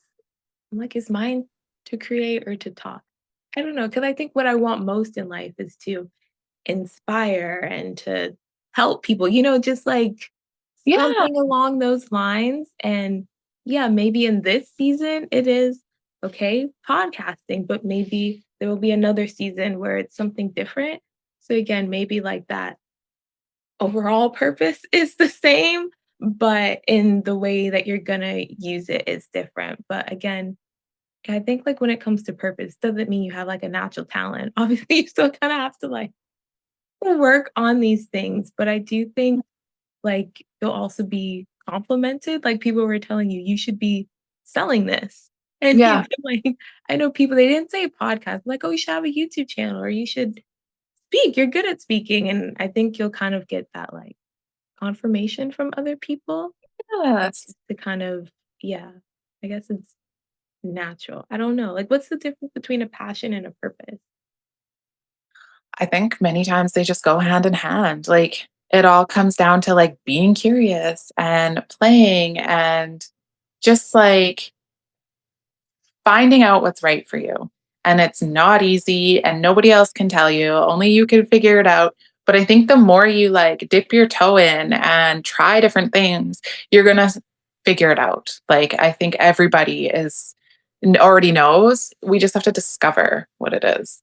I'm like, is mine to create or to talk? I don't know, because I think what I want most in life is to inspire and to help people, just like Yeah. something along those lines. And yeah, maybe in this season it is okay, podcasting, but maybe there will be another season where it's something different. So again, maybe like that overall purpose is the same, but in the way that you're gonna use it is different. But again, I think like when it comes to purpose, doesn't mean you have like a natural talent. Obviously, you still kind of have to like work on these things. But I do think like you'll also be complimented. Like people were telling you, you should be selling this. And Yeah. even like I know people they didn't say podcast, like, oh, you should have a YouTube channel or you should speak. You're good at speaking. And I think you'll kind of get that like confirmation from other people Yes. to kind of, yeah, I guess it's natural. I don't know. Like, what's the difference between a passion and a purpose? I think many times they just go hand in hand. Like it all comes down to like being curious and playing and just like finding out what's right for you. And it's not easy and nobody else can tell you, only you can figure it out. But I think the more you like dip your toe in and try different things, you're going to figure it out. Like I think everybody is already knows. We just have to discover what it is.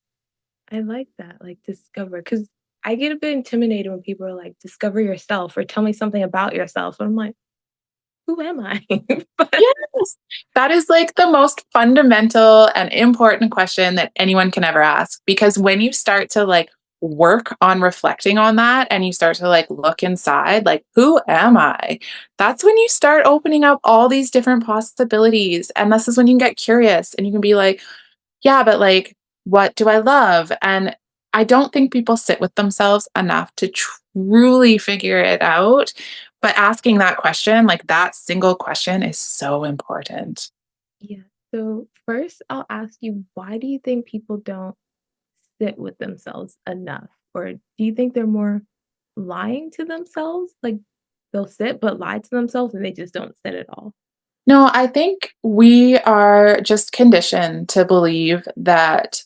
I like that, like discover, because I get a bit intimidated when people are like, discover yourself or tell me something about yourself. And I'm like, who am I? But Yes. That is like the most fundamental and important question that anyone can ever ask. Because when you start to like work on reflecting on that and you start to like look inside, like, who am I? That's when you start opening up all these different possibilities. And this is when you can get curious and you can be like, yeah, but like, what do I love? And I don't think people sit with themselves enough to truly figure it out. But asking that question, like that single question, is so important. yeah. So first I'll ask you, why do you think people don't sit with themselves enough? Or do you think they're more lying to themselves? Like they'll sit but lie to themselves and they just don't sit at all. No, I think we are just conditioned to believe that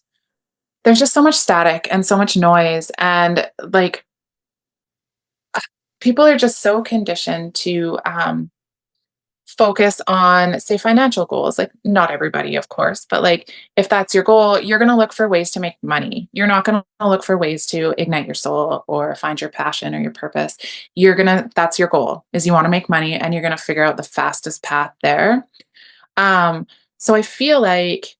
there's just so much static and so much noise. And like people are just so conditioned to focus on, say, financial goals. Like, not everybody, of course, but like, if that's your goal, you're going to look for ways to make money. You're not going to look for ways to ignite your soul or find your passion or your purpose. That's your goal, is you want to make money, and you're going to figure out the fastest path there. Um, so I feel like,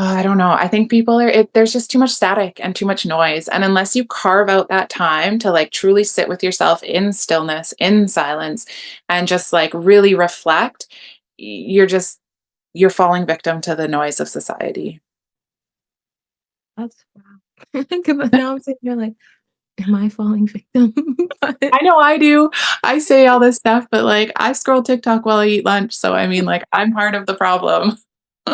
I don't know. I think there's just too much static and too much noise. And unless you carve out that time to like truly sit with yourself in stillness, in silence, and just like really reflect, you're just, you're falling victim to the noise of society. That's wow. Because now I'm sitting here like, am I falling victim? But I know I do. I say all this stuff, but like I scroll TikTok while I eat lunch. So I mean, like, I'm part of the problem.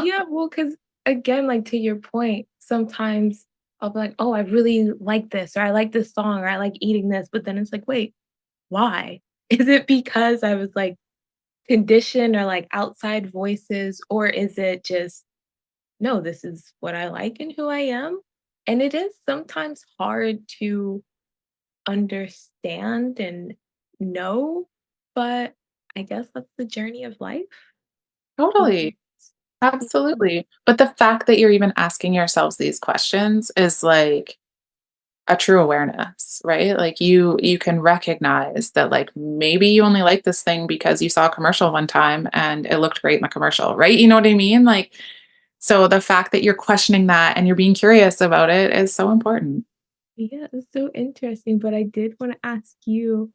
yeah, well, because again, like to your point, sometimes I'll be like, oh, I really like this, or I like this song, or I like eating this. But then it's like, wait, why? Is it because I was like conditioned or like outside voices, or is it just, no, this is what I like and who I am? And it is sometimes hard to understand and know, but I guess that's the journey of life. We Totally. just Absolutely. But the fact that you're even asking yourselves these questions is like a true awareness, right? Like, you can recognize that like maybe you only like this thing because you saw a commercial one time and it looked great in the commercial, right? You know what I mean? Like, so the fact that you're questioning that and you're being curious about it is so important. yeah, it's so interesting, but I did wanna ask you,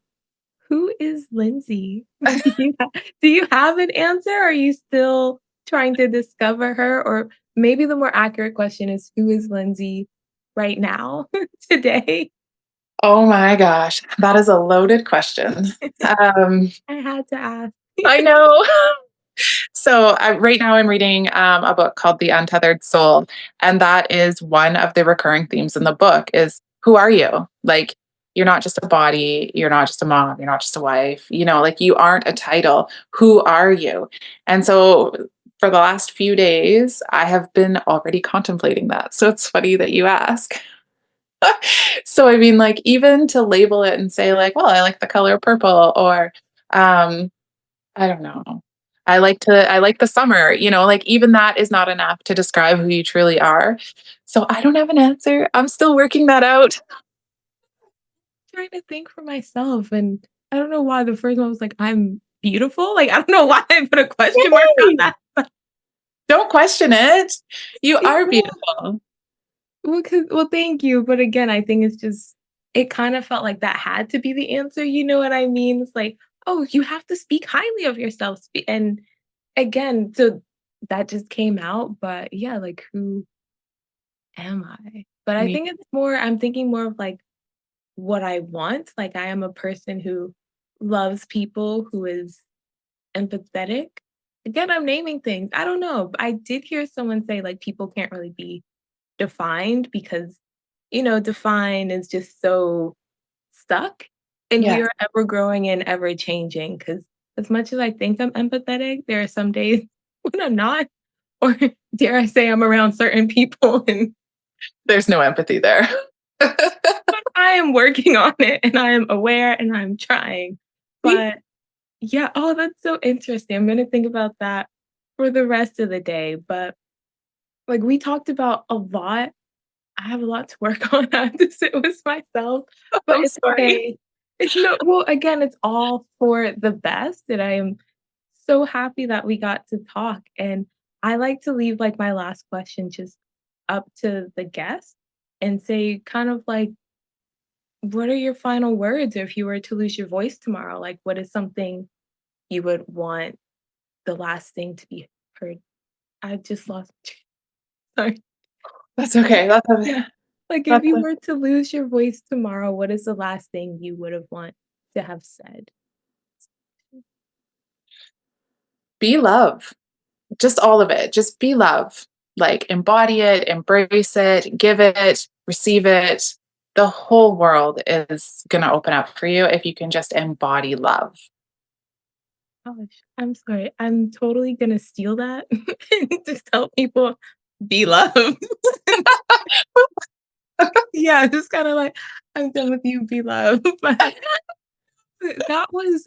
who is Lindsay? Do you have an answer? Or are you still trying to discover her? Or maybe the more accurate question is, who is Lindsay right now, today? Oh my gosh, that is a loaded question. Um, I had to ask. I know. So right now I'm reading a book called The Untethered Soul, and that is one of the recurring themes in the book is, who are you? Like, you're not just a body, you're not just a mom, you're not just a wife, like, you aren't a title. Who are you? And so for the last few days, I have been already contemplating that. So it's funny that you ask. So I mean, like, even to label it and say like, well, I like the color purple, or um I don't know. I like the summer, like, even that is not enough to describe who you truly are. So I don't have an answer. I'm still working that out. Trying to think for myself, and I don't know why the first one was like, "I'm beautiful." Like, I don't know why I put a question mark on Yay! that. Don't question it. You Yeah, are well beautiful. well, thank you, but again, I think it's just it kind of felt like that had to be the answer, you know what I mean? It's like, "Oh, you have to speak highly of yourself," and again, so that just came out, but yeah, like, who am I? But I Me think it's more I'm thinking more of, like, what I want, like, I am a person who loves people, who is empathetic. Again, I'm naming things. I don't know. I did hear someone say like people can't really be defined because, define is just so stuck and we Yes, are ever growing and ever changing. Because as much as I think I'm empathetic, there are some days when I'm not, or dare I say I'm around certain people and there's no empathy there. I am working on it and I am aware and I'm trying. See? But yeah, oh, that's so interesting. I'm gonna think about that for the rest of the day. But like we talked about a lot. I have a lot to work on. I have to sit with myself, but I'm it's sorry. okay. It's no well, again, it's all for the best. And I am so happy that we got to talk. And I like to leave like my last question just up to the guest and say kind of like, what are your final words if you were to lose your voice tomorrow? Like what is something you would want the last thing to be heard. I just lost sorry. That's okay. Yeah. Like, if That's you a were to lose your voice tomorrow, what is the last thing you would have want to have said? Be love. Just all of it. Just be love. Like, embody it, embrace it, give it, receive it. The whole world is going to open up for you if you can just embody love. Gosh, I'm sorry. I'm totally gonna steal that and just tell people, "Be loved." Yeah, just kinda like, "I'm done with you, be loved." But that was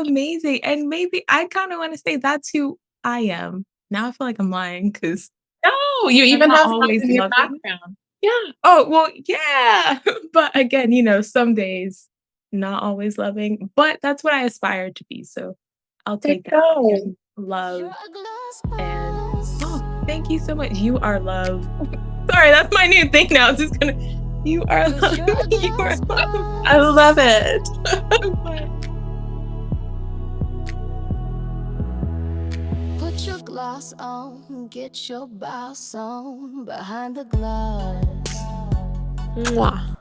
amazing. And maybe I kind of want to say that's who I am. Now I feel like I'm lying because No, you I'm even not have that always in your loving. background. Yeah, Oh, well, yeah. But again, some days not always loving, but that's what I aspire to be. So I'll there take you that go. and love. And oh, thank you so much. You are love. Sorry, that's my new thing now. It's just gonna, you are love. You are love. I love it. So fun. Put your gloss on, get your boss on behind the glass. Mwah.